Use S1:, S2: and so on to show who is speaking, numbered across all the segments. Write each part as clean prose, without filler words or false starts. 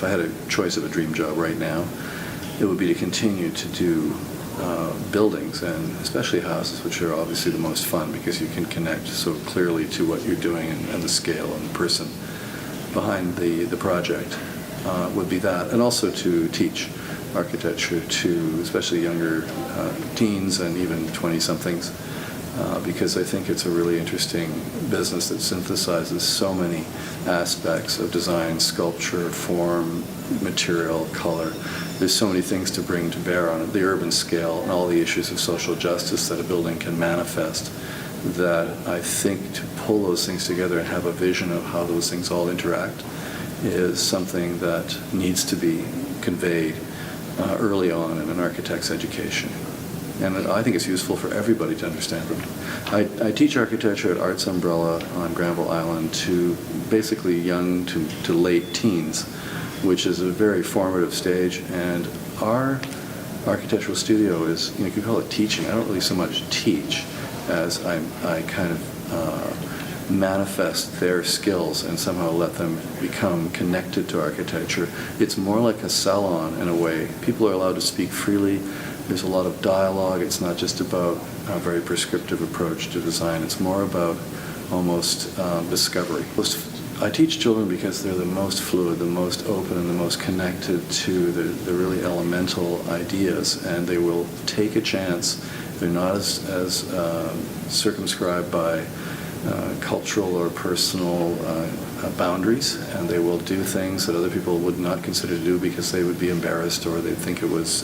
S1: I had a choice of a dream job right now, it would be to continue to do buildings, and especially houses, which are obviously the most fun because you can connect so clearly to what you're doing and the scale and the person behind the project. Would be that, and also to teach architecture to especially younger teens and even 20-somethings, because I think it's a really interesting business that synthesizes so many aspects of design, sculpture, form, material, color. There's so many things to bring to bear on it, the urban scale and all the issues of social justice that a building can manifest, that I think to pull those things together and have a vision of how those things all interact is something that needs to be conveyed early on in an architect's education. And I think it's useful for everybody to understand it. I teach architecture at Arts Umbrella on Granville Island to basically young to late teens, which is a very formative stage. And our architectural studio is, you could call it teaching. I don't really so much teach as I kind of manifest their skills and somehow let them become connected to architecture. It's more like a salon in a way. People are allowed to speak freely. There's a lot of dialogue. It's not just about a very prescriptive approach to design. It's more about almost discovery. I teach children because they're the most fluid, the most open, and the most connected to the really elemental ideas, and they will take a chance. They're not as circumscribed by cultural or personal boundaries, and they will do things that other people would not consider to do because they would be embarrassed or they'd think it was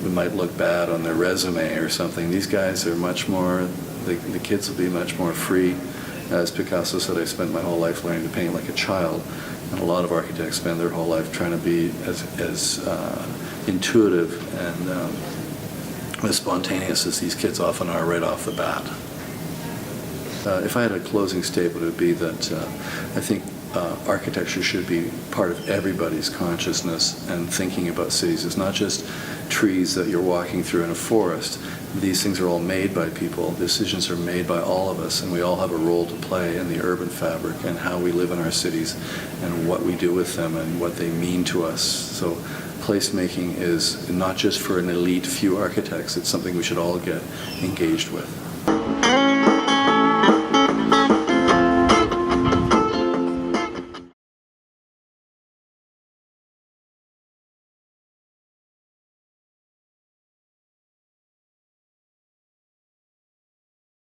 S1: it might look bad on their resume or something. These guys are much more, the kids will be much more free. As Picasso said, I spent my whole life learning to paint like a child, and a lot of architects spend their whole life trying to be as intuitive and as spontaneous as these kids often are right off the bat. If I had a closing statement, it would be that I think architecture should be part of everybody's consciousness and thinking about cities. It's not just trees that you're walking through in a forest. These things are all made by people. Decisions are made by all of us, and we all have a role to play in the urban fabric and how we live in our cities and what we do with them and what they mean to us. So placemaking is not just for an elite few architects. It's something we should all get engaged with.